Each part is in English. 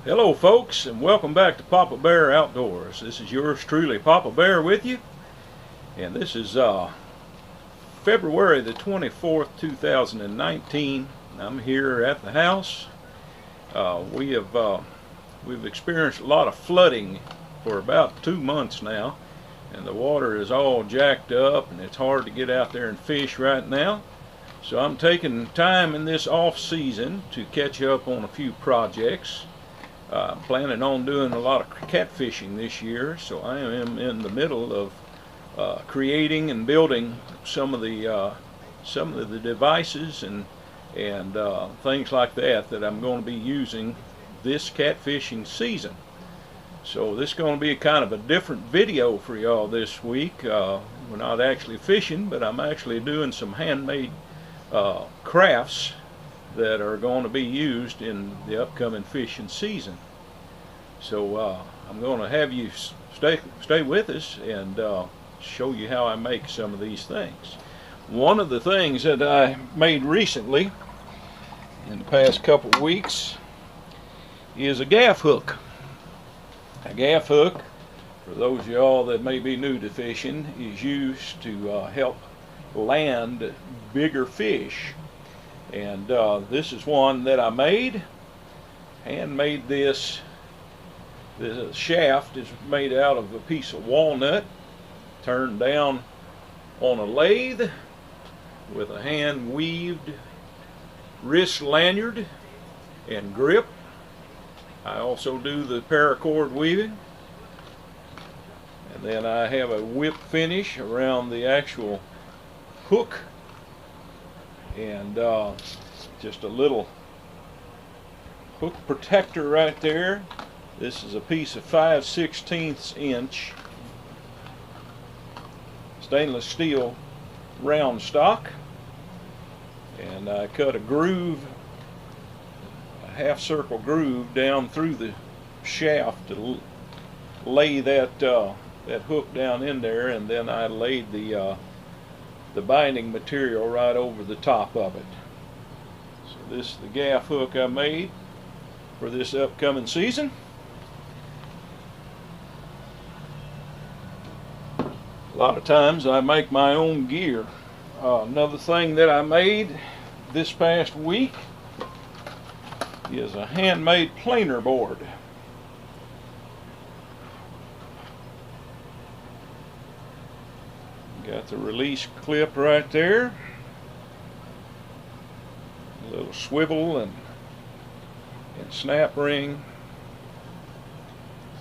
Hello folks, and welcome back to Papa Bear Outdoors. This is yours truly, Papa Bear, with you, and this is February the 24th 2019. I'm here at the house. We've experienced a lot of flooding for about 2 months now, and the water is all jacked up and it's hard to get out there and fish right now. So I'm taking time in this off season to catch up on a few projects. Planning on doing a lot of catfishing this year, so I am in the middle of creating and building some of the devices and things like that I'm going to be using this catfishing season. So this is going to be kind of a different video for y'all this week. We're not actually fishing, but I'm actually doing some handmade crafts that are going to be used in the upcoming fishing season. So I'm going to have you stay with us and show you how I make some of these things. One of the things that I made recently in the past couple of weeks is a gaff hook. A gaff hook, for those of y'all that may be new to fishing, is used to help land bigger fish. And this is one that I made. Handmade this. The shaft is made out of a piece of walnut turned down on a lathe with a hand weaved wrist lanyard and grip. I also do the paracord weaving, and then I have a whip finish around the actual hook, and just a little hook protector right there. This is a piece of 5/16 inch stainless steel round stock, and I cut a groove, a half circle groove down through the shaft to lay that hook down in there, and then I laid the binding material right over the top of it. So this is the gaff hook I made for this upcoming season. A lot of times I make my own gear. Another thing that I made this past week is a handmade planer board. Got the release clip right there, a little swivel and snap ring.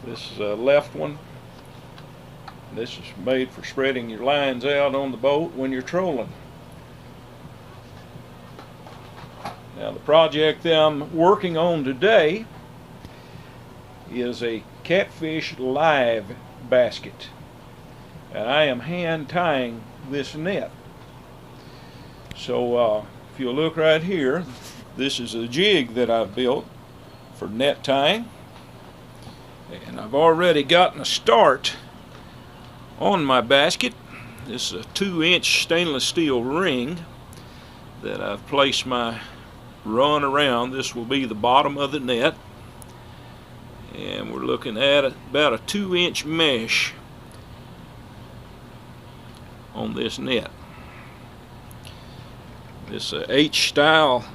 This is a left one. This is made for spreading your lines out on the boat when you're trolling. Now the project that I'm working on today is a catfish live basket, and I am hand tying this net. So if you look right here, this is a jig that I've built for net tying, and I've already gotten a start on my basket. This is a 2-inch stainless steel ring that I've placed my run around. This will be the bottom of the net, and we're looking at about a 2-inch mesh on this net. This is a H-style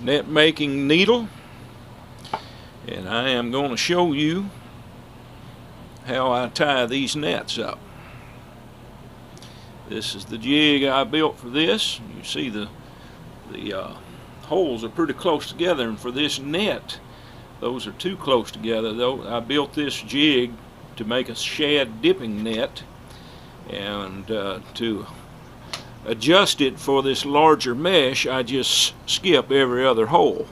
net making needle, and I am going to show you how I tie these nets up. This is the jig I built for this. You see the holes are pretty close together, and for this net those are too close together. Though I built this jig to make a shad dipping net, and to adjust it for this larger mesh I just skip every other hole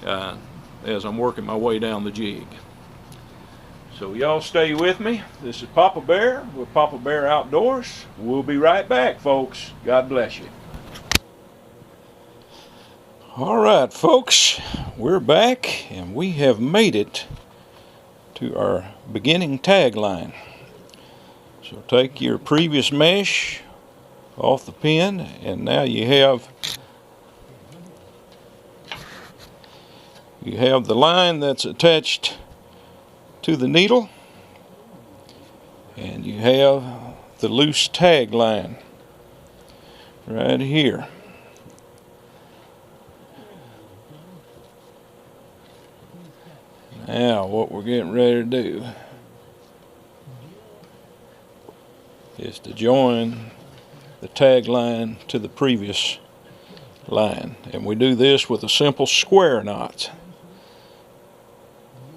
as I'm working my way down the jig. So y'all stay with me. This is Papa Bear with Papa Bear Outdoors. We'll be right back, folks. God bless you. All right, folks, we're back, and we have made it to our beginning tagline. So take your previous mesh off the pin, and now you have You have the line that's attached to the needle, and you have the loose tag line right here. Now what we're getting ready to do is to join the tag line to the previous line, and we do this with a simple square knot.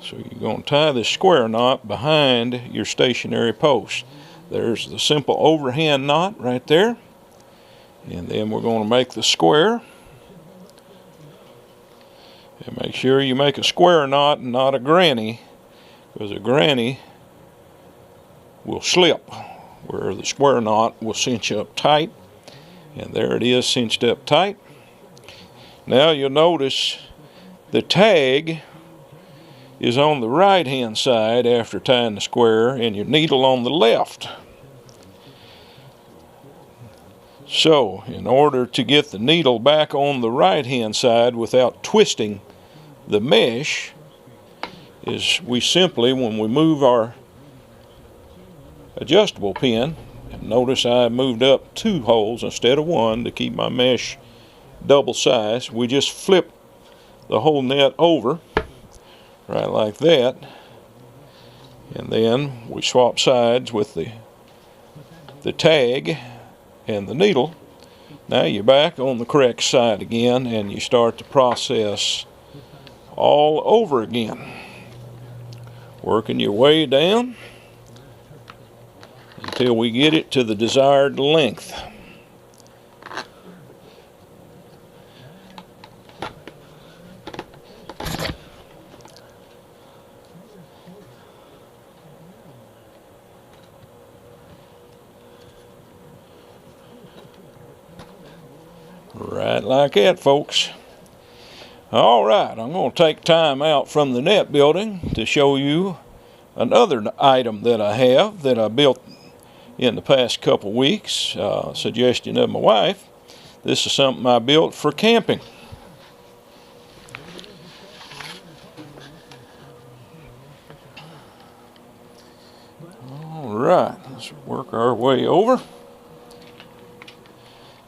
So you're going to tie this square knot behind your stationary post. There's the simple overhand knot right there, and then we're going to make the square. And make sure you make a square knot and not a granny, because a granny will slip, where the square knot will cinch up tight. And there it is, cinched up tight. Now you'll notice the tag is on the right hand side after tying the square, and your needle on the left. So in order to get the needle back on the right hand side without twisting the mesh, is we simply, when we move our adjustable pin, and notice I moved up 2 holes instead of 1 to keep my mesh double size, we just flip the whole net over right like that, and then we swap sides with the tag and the needle. Now you're back on the correct side again, and you start the process all over again, working your way down until we get it to the desired length. Right like that, folks. All right, I'm going to take time out from the net building to show you another item that I have that I built in the past couple weeks, suggestion of my wife. This is something I built for camping. All right, let's work our way over.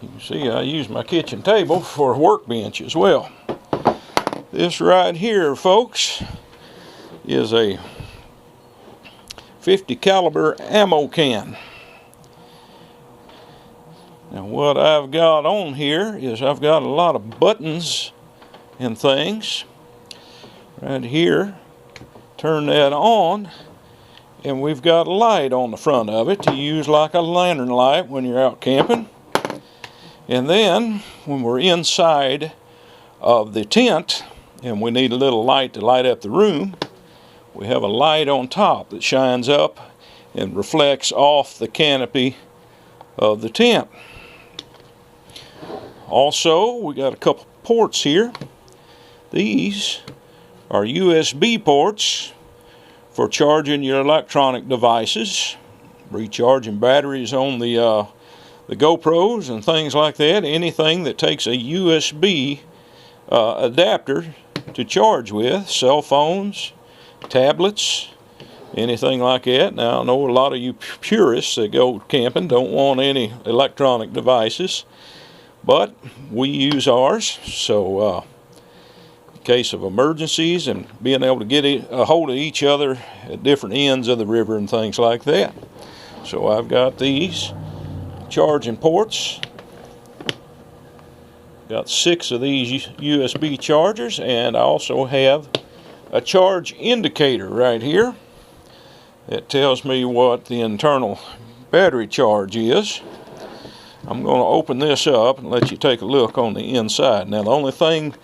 You can see I use my kitchen table for a workbench as well. This right here, folks, is a 50 caliber ammo can. Now what I've got on here is I've got a lot of buttons and things right here. Turn that on, and we've got a light on the front of it to use like a lantern light when you're out camping. And then when we're inside of the tent and we need a little light to light up the room, we have a light on top that shines up and reflects off the canopy of the tent. Also, we got a couple ports here. These are USB ports for charging your electronic devices, recharging batteries on the GoPros and things like that. Anything that takes a USB adapter to charge with, cell phones, tablets, anything like that. Now I know a lot of you purists that go camping don't want any electronic devices, but we use ours, so in case of emergencies and being able to get a hold of each other at different ends of the river and things like that. So I've got these charging ports. Got 6 of these USB chargers, and I also have a charge indicator right here that tells me what the internal battery charge is. I'm going to open this up and let you take a look on the inside. Now the only thing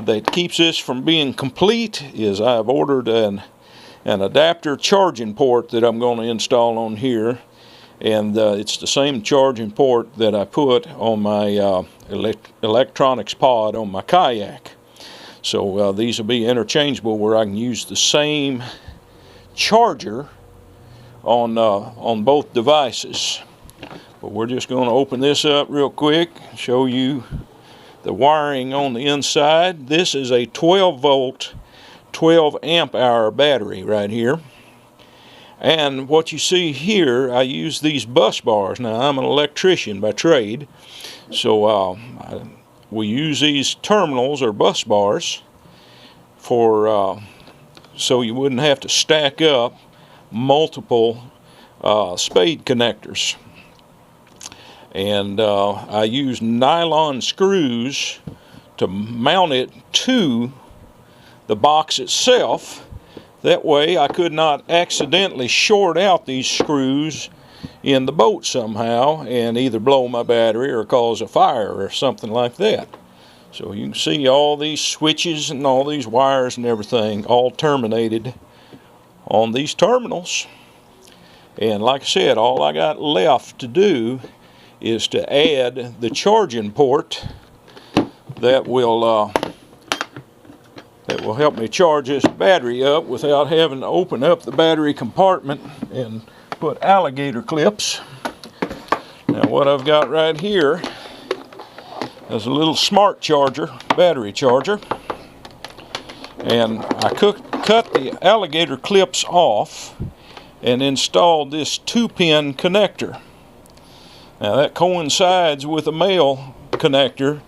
that keeps this from being complete is I've ordered an adapter charging port that I'm going to install on here, and it's the same charging port that I put on my electronics pod on my kayak. So these will be interchangeable, where I can use the same charger on both devices. But we're just going to open this up real quick, show you the wiring on the inside. This is a 12 volt 12 amp hour battery right here. And what you see here, I use these bus bars. Now, I'm an electrician by trade, so we use these terminals or bus bars for so you wouldn't have to stack up multiple spade connectors. And I use nylon screws to mount it to the box itself. That way I could not accidentally short out these screws in the boat somehow and either blow my battery or cause a fire or something like that. So you can see all these switches and all these wires and everything all terminated on these terminals. And like I said, all I got left to do is to add the charging port that will help me charge this battery up without having to open up the battery compartment and put alligator clips. Now what I've got right here is a little smart charger, battery charger, and I cut the alligator clips off and installed this 2-pin connector. Now that coincides with a male connector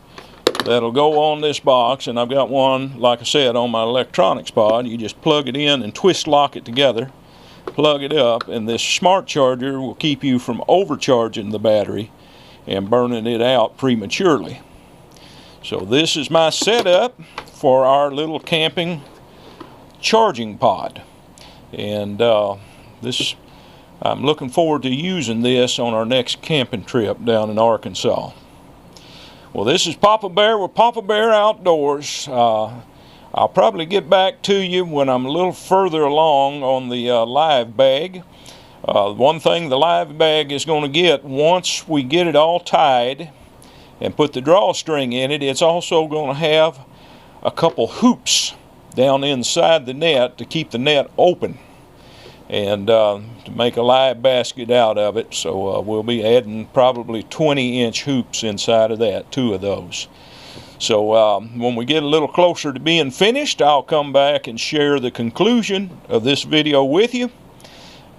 that'll go on this box, and I've got one, like I said, on my electronics pod. You just plug it in and twist lock it together, plug it up, and this smart charger will keep you from overcharging the battery and burning it out prematurely. So this is my setup for our little camping charging pod, and I'm looking forward to using this on our next camping trip down in Arkansas. Well, this is Papa Bear with Papa Bear Outdoors. I'll probably get back to you when I'm a little further along on the live bag. One thing the live bag is going to get, once we get it all tied and put the drawstring in it, it's also going to have a couple hoops down inside the net to keep the net open and to make a live basket out of it. So we'll be adding probably 20-inch hoops inside of that, 2 of those. So when we get a little closer to being finished, I'll come back and share the conclusion of this video with you.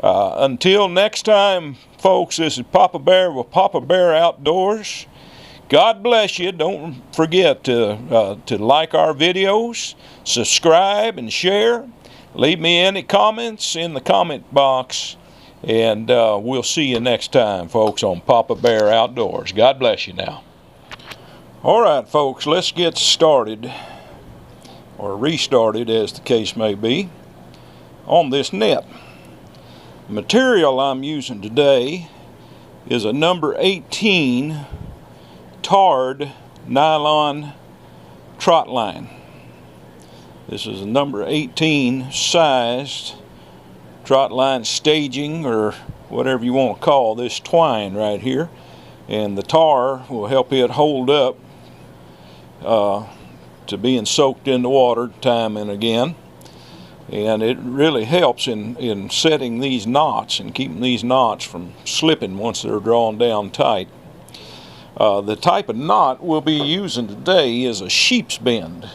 Until next time, folks, this is Papa Bear with Papa Bear Outdoors. God bless you. Don't forget to like our videos, subscribe, and share. Leave me any comments in the comment box, and we'll see you next time, folks, on Papa Bear Outdoors. God bless you now. All right, folks, let's get started, or restarted as the case may be, on this net. The material I'm using today is a number 18 tarred nylon trot line. This is a number 18 sized trot line staging, or whatever you want to call this twine right here, and the tar will help it hold up to being soaked in the water time and again, and it really helps in setting these knots and keeping these knots from slipping once they're drawn down tight. The type of knot we'll be using today is a sheep's bend,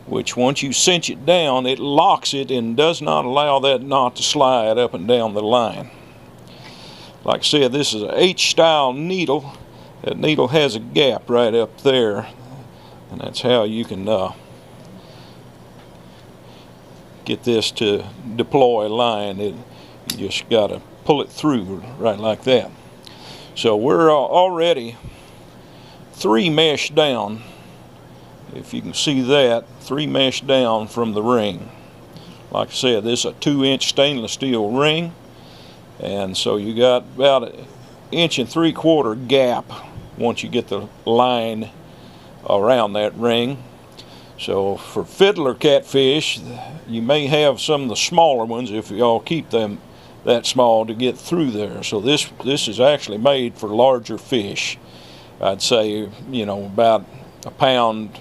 which once you cinch it down, it locks it and does not allow that knot to slide up and down the line. Like I said, this is an H-style needle. That needle has a gap right up there, and that's how you can get this to deploy line. You just got to pull it through right like that. So we're already 3 mesh down. If you can see that, 3 mesh down from the ring. Like I said, this is a 2-inch stainless steel ring, and so you got about 1 3/4 inch gap once you get the line around that ring. So for fiddler catfish, you may have some of the smaller ones if y'all keep them that small to get through there. So this is actually made for larger fish. I'd say, you know, about a pound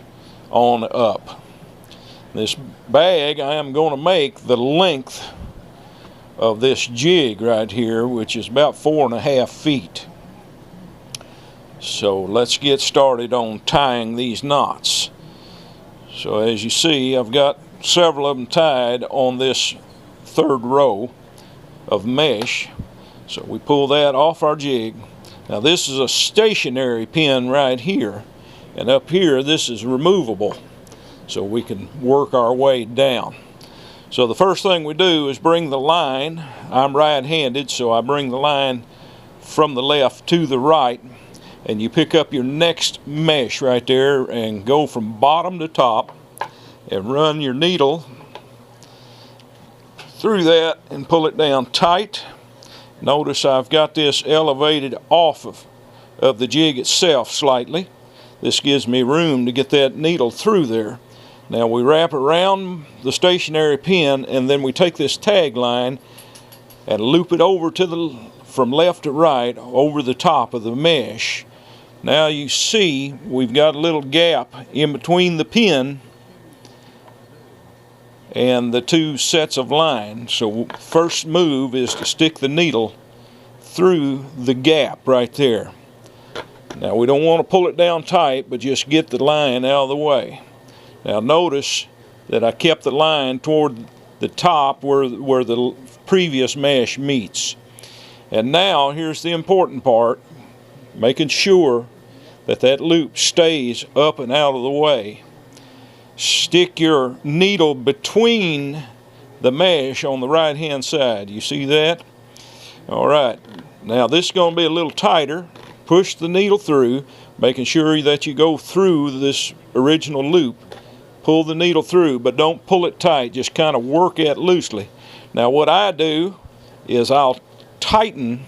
on up. This bag, I am going to make the length of this jig right here, which is about 4.5 feet. So let's get started on tying these knots. So as you see, I've got several of them tied on this third row of mesh. So we pull that off our jig. Now this is a stationary pin right here, and up here this is removable, so we can work our way down. So the first thing we do is bring the line. I'm right-handed, so I bring the line from the left to the right, and you pick up your next mesh right there and go from bottom to top and run your needle through that and pull it down tight. Notice I've got this elevated off of the jig itself slightly. This gives me room to get that needle through there. Now we wrap around the stationary pin, and then we take this tag line and loop it over to from left to right over the top of the mesh. Now you see we've got a little gap in between the pin and the two sets of line. So first move is to stick the needle through the gap right there. Now we don't want to pull it down tight, but just get the line out of the way. Now notice that I kept the line toward the top where the previous mesh meets. And now here's the important part, making sure that that loop stays up and out of the way. Stick your needle between the mesh on the right hand side. You see that? Alright, now this is going to be a little tighter. Push the needle through, making sure that you go through this original loop. Pull the needle through, but don't pull it tight, just kind of work it loosely. Now what I do is I'll tighten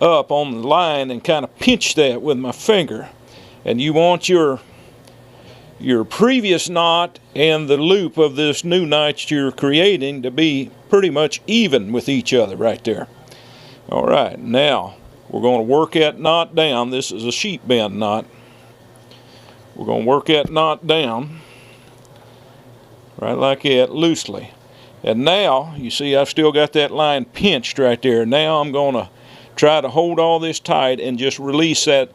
up on the line and kind of pinch that with my finger. And you want your previous knot and the loop of this new knot you're creating to be pretty much even with each other right there. Alright, now we're going to work that knot down. This is a sheep bend knot. We're going to work that knot down right like that, loosely. And now you see I've still got that line pinched right there. Now I'm going to try to hold all this tight and just release that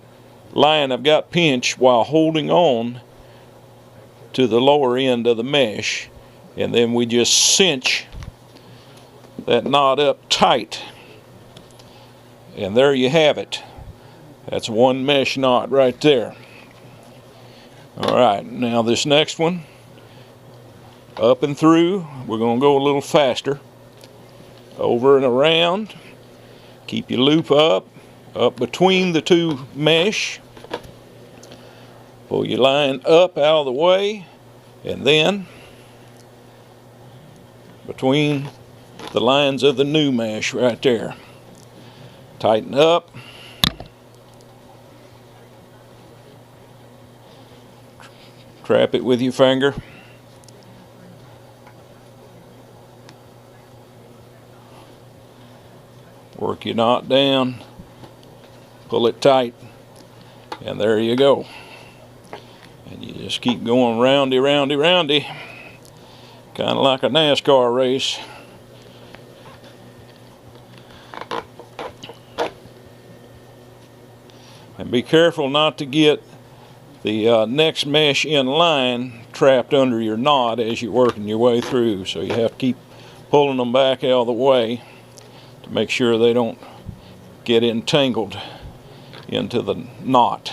line I've got pinched while holding on to the lower end of the mesh, and then we just cinch that knot up tight, and there you have it. That's one mesh knot right there. Alright, now this next one, up and through, we're going to go a little faster. Over and around. Keep your loop up between the two mesh. Pull your line up out of the way, and then between the lines of the new mesh right there. Tighten up. Trap it with your finger. Work your knot down, pull it tight, and there you go. And you just keep going roundy, roundy, roundy, kind of like a NASCAR race. And be careful not to get the next mesh in line trapped under your knot as you're working your way through. So you have to keep pulling them back out of the way to make sure they don't get entangled into the knot.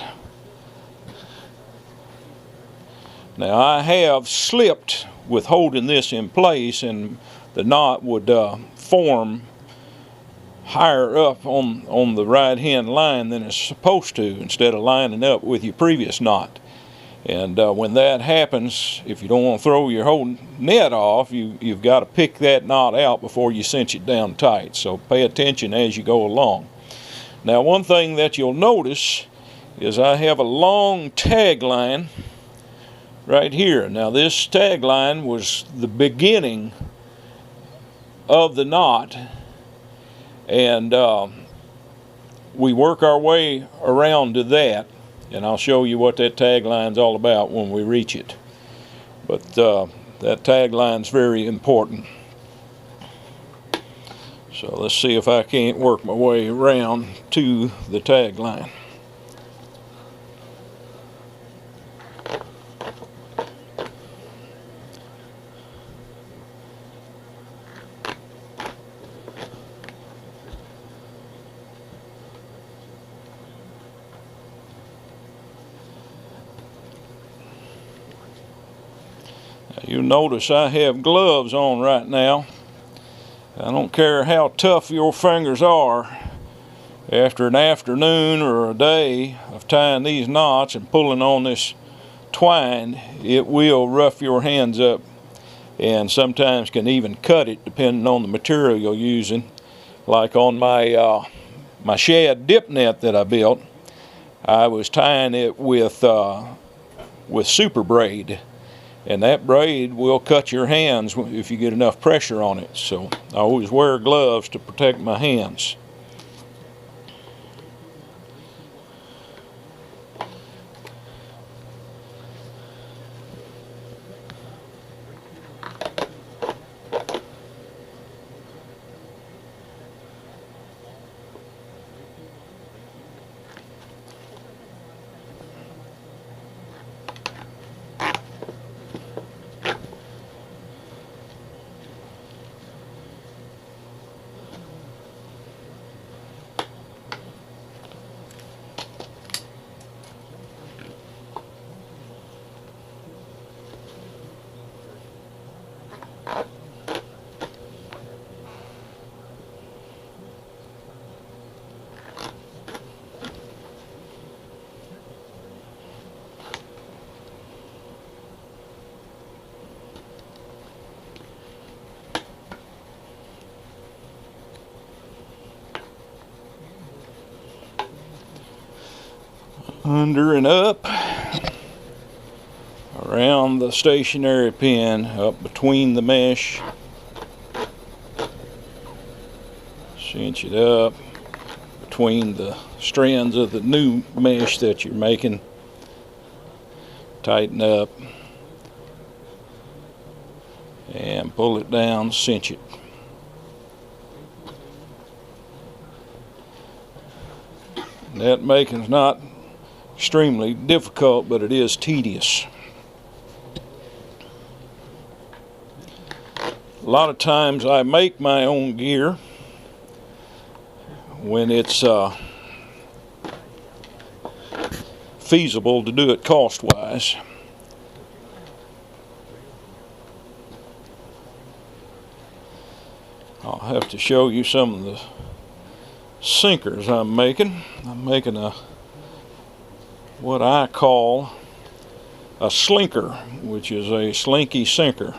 Now I have slipped with holding this in place, and the knot would form higher up on the right hand line than it's supposed to, instead of lining up with your previous knot. And when that happens, if you don't want to throw your whole net off, you've got to pick that knot out before you cinch it down tight. So pay attention as you go along. Now one thing that you'll notice is I have a long tag line right here. Now this tag line was the beginning of the knot, and we work our way around to that, and I'll show you what that tag line's all about when we reach it. But that tag line's very important. So let's see if I can't work my way around to the tag line. You'll notice I have gloves on right now. I don't care how tough your fingers are. After an afternoon or a day of tying these knots and pulling on this twine, it will rough your hands up and sometimes can even cut it depending on the material you're using. Like on my my shad dip net that I built, I was tying it with super braid. And that braid will cut your hands if you get enough pressure on it. So I always wear gloves to protect my hands. Under and up, around the stationary pin, up between the mesh, cinch it up between the strands of the new mesh that you're making, tighten up, and pull it down, cinch it. Net making's not extremely difficult, but it is tedious. A lot of times I make my own gear when it's feasible to do it cost-wise. I'll have to show you some of the sinkers I'm making. I'm making what I call a slinker, which is a slinky sinker.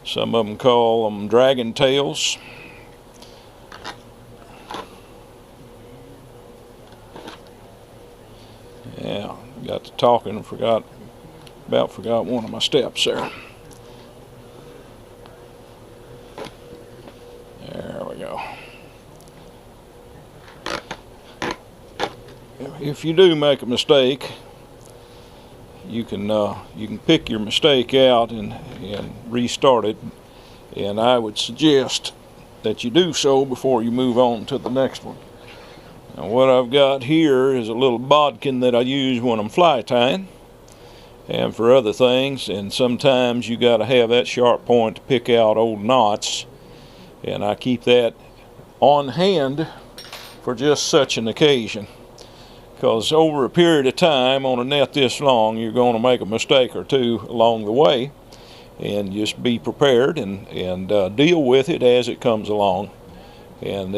Some of them call them dragon tails. Yeah, got to talking and forgot one of my steps there. There we go. If you do make a mistake, you can pick your mistake out and restart it, and I would suggest that you do so before you move on to the next one. Now what I've got here is a little bodkin that I use when I'm fly tying and for other things, and sometimes you got to have that sharp point to pick out old knots, and I keep that on hand for just such an occasion. Because over a period of time on a net this long, you're going to make a mistake or two along the way, and just be prepared and deal with it as it comes along, and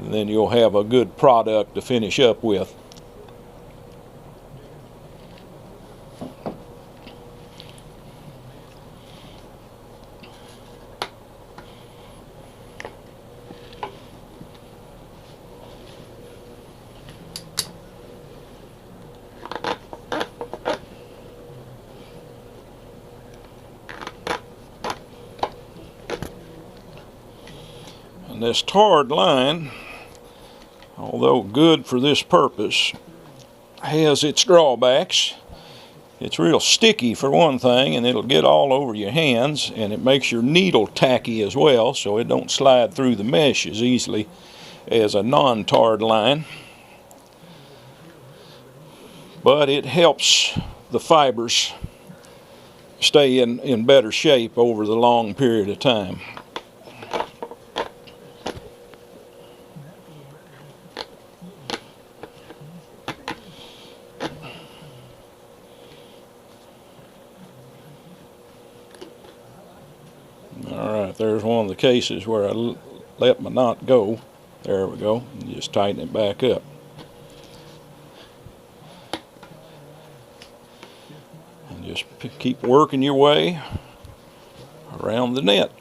then you'll have a good product to finish up with. And this tarred line, although good for this purpose, has its drawbacks. It's real sticky for one thing, and it'll get all over your hands, and it makes your needle tacky as well, so it don't slide through the mesh as easily as a non-tarred line. But it helps the fibers stay in better shape over the long period of time. Alright, there's one of the cases where I let my knot go. There we go. And just tighten it back up. And just keep working your way around the net.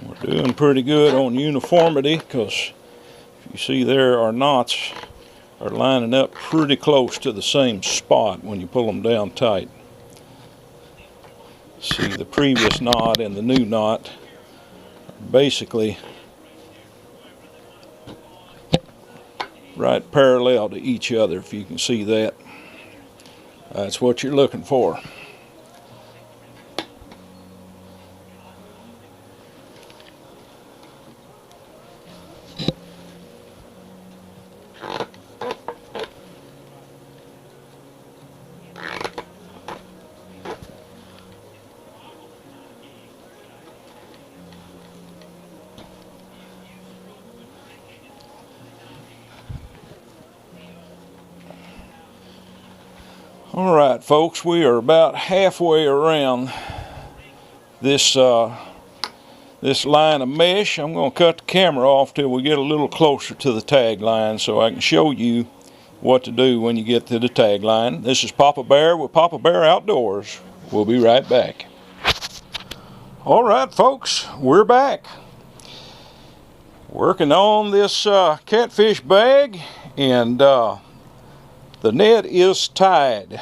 We're doing pretty good on uniformity, because you see there our knots are lining up pretty close to the same spot when you pull them down tight. See, the previous knot and the new knot are basically right parallel to each other, if you can see that. That's what you're looking for. Alright folks, we are about halfway around this this line of mesh. I'm going to cut the camera off till we get a little closer to the tag line so I can show you what to do when you get to the tag line. This is Papa Bear with Papa Bear Outdoors. We'll be right back. Alright folks, we're back. Working on this catfish bag, and the net is tied.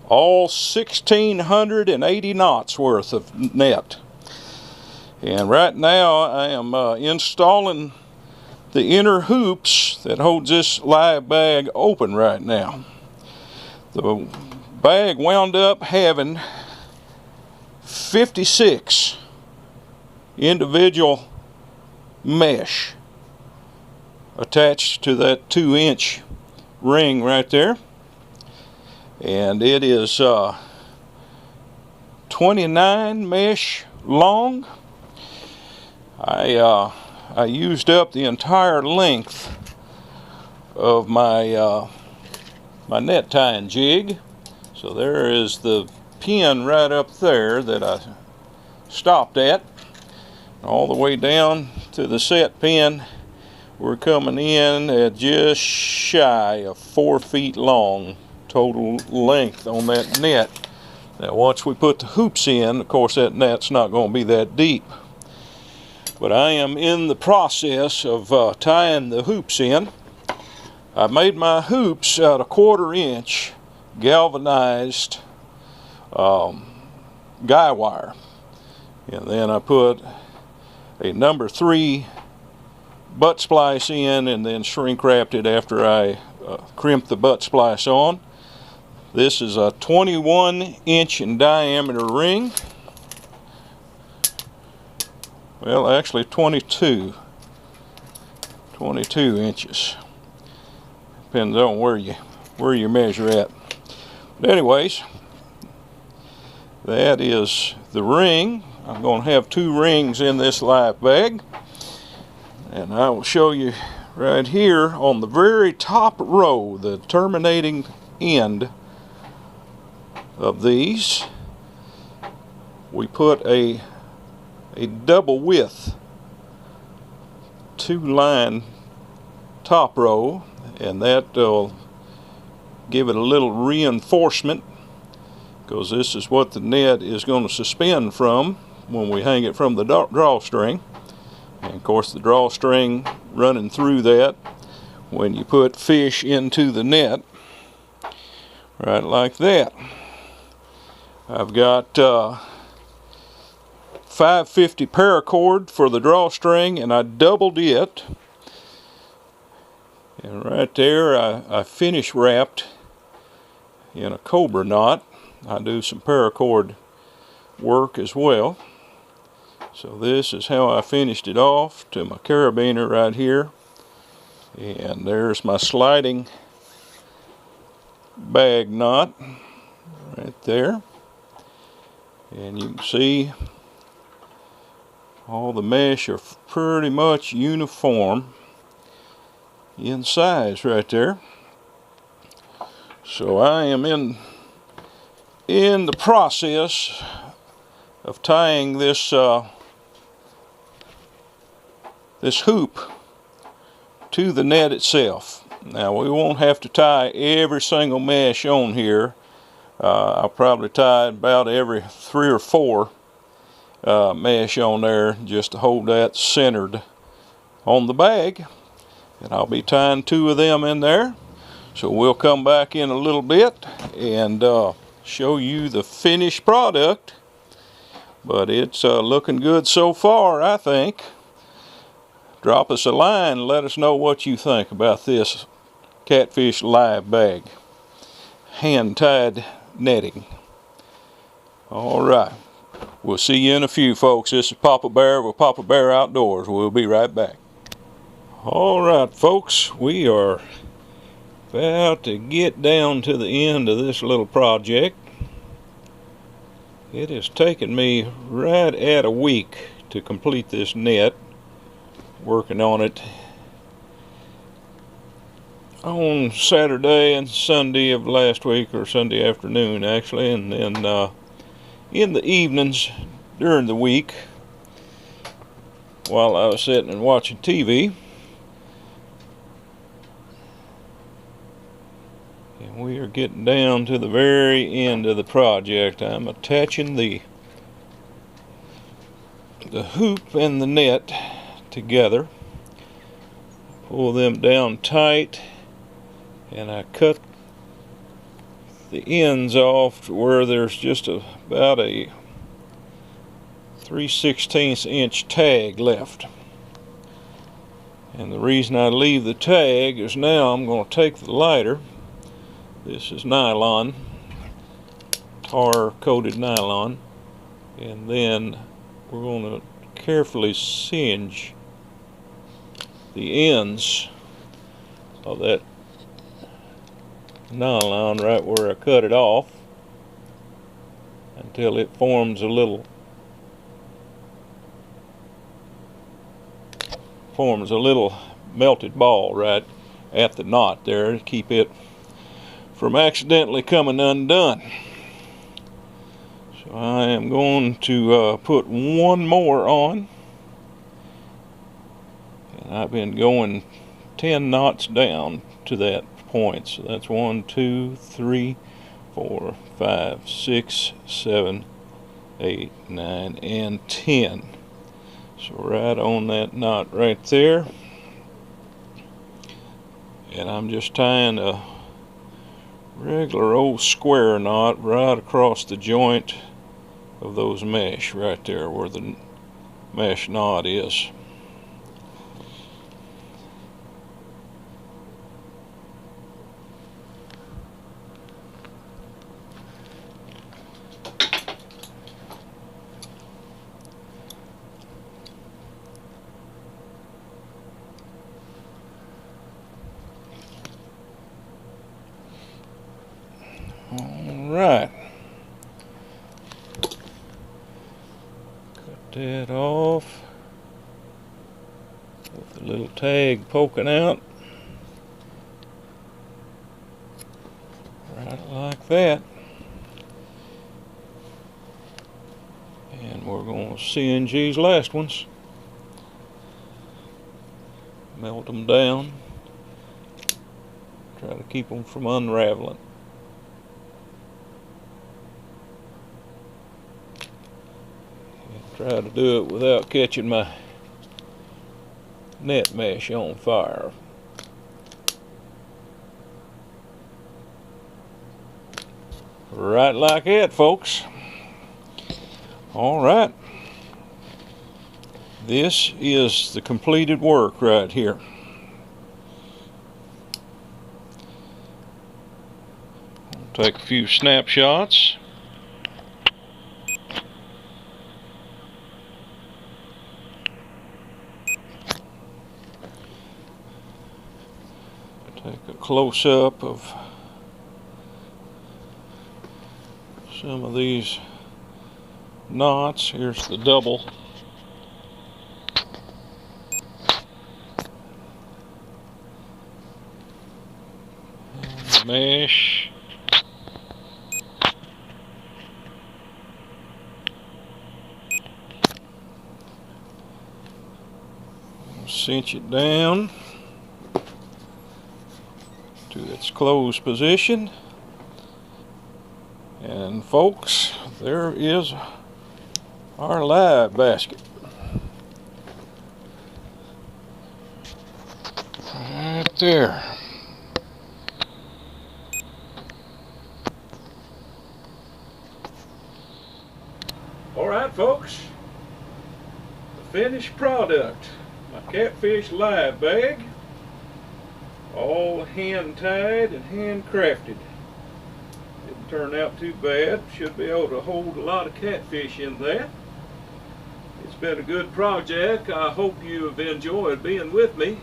All 1,680 knots worth of net. And right now I am installing the inner hoops that holds this live bag open right now. The bag wound up having 56 individual mesh attached to that 2-inch ring right there, and it is 29 mesh long. I used up the entire length of my my net tying jig, so there is the pin right up there that I stopped at. All the way down to the set pin, we're coming in at just shy of 4 feet long total length on that net. Now once we put the hoops in, of course that net's not going to be that deep. But I am in the process of tying the hoops in. I made my hoops out of 1/4 inch galvanized guy wire. And then I put a number 3 butt splice in, and then shrink wrapped it after I crimped the butt splice on. This is a 21-inch in diameter ring. Well, actually 22 inches. Depends on where you measure at. But anyways, that is the ring. I'm going to have 2 rings in this live bag, and I will show you right here on the very top row, the terminating end of these. We put a double width 2-line top row, and that will give it a little reinforcement, because this is what the net is going to suspend from when we hang it from the drawstring. And of course the drawstring running through that when you put fish into the net, right like that. I've got 550 paracord for the drawstring, and I doubled it. And right there I finish wrapped in a cobra knot. I do some paracord work as well. So this is how I finished it off to my carabiner right here. And there's my sliding bag knot right there. And you can see all the mesh are pretty much uniform in size right there. So I am in the process of tying this this hoop to the net itself. Now we won't have to tie every single mesh on here. I'll probably tie about every 3 or 4 mesh on there just to hold that centered on the bag. And I'll be tying 2 of them in there. So we'll come back in a little bit and show you the finished product. But it's looking good so far, I think. Drop us a line and let us know what you think about this Catfish live bag. Hand-tied netting. Alright. We'll see you in a few, folks. This is Papa Bear with Papa Bear Outdoors. We'll be right back. Alright, folks. We are about to get down to the end of this little project. It has taken me right at a week to complete this net. Working on it on Saturday and Sunday of last week, or Sunday afternoon actually, and then in the evenings during the week while I was sitting and watching TV. And we are getting down to the very end of the project. I'm attaching the hoop and the net together. Pull them down tight, and I cut the ends off to where there's just about a 3/16 inch tag left. And the reason I leave the tag is now I'm going to take the lighter. This is nylon, tar coated nylon, and then we're going to carefully singe the ends of that nylon right where I cut it off until it forms a little melted ball right at the knot there to keep it from accidentally coming undone. So I am going to put one more on. I've been going 10 knots down to that point. So that's 1, 2, 3, 4, 5, 6, 7, 8, 9, and 10. So right on that knot right there. And I'm just tying a regular old square knot right across the joint of those mesh right there where the mesh knot is. Alright. that off with the little tag poking out. Right like that. And we're going to singe these last ones. Melt them down. Try to keep them from unraveling. Try to do it without catching my net mesh on fire. Right like that, folks. All right. This is the completed work right here. I'll take a few snapshots. Take a close-up of some of these knots. Here's the double. Mesh. Cinch it down to its closed position. And folks, there is our live basket. Right there. Alright folks, the finished product, my Catfish live bag, all hand tied and handcrafted. Didn't turn out too bad, should be able to hold a lot of catfish in that. It's been a good project. I hope you have enjoyed being with me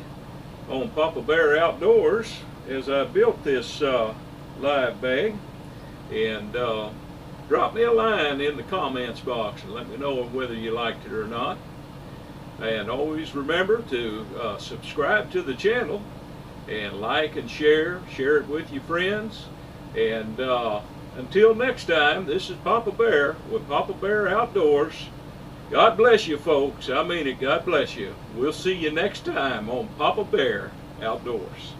on Papa Bear Outdoors as I built this live bag. And drop me a line in the comments box and let me know whether you liked it or not. And always remember to subscribe to the channel and like and share it with your friends. And until next time, this is Papa Bear with Papa Bear Outdoors. God bless you folks. I mean it, God bless you. We'll see you next time on Papa Bear Outdoors.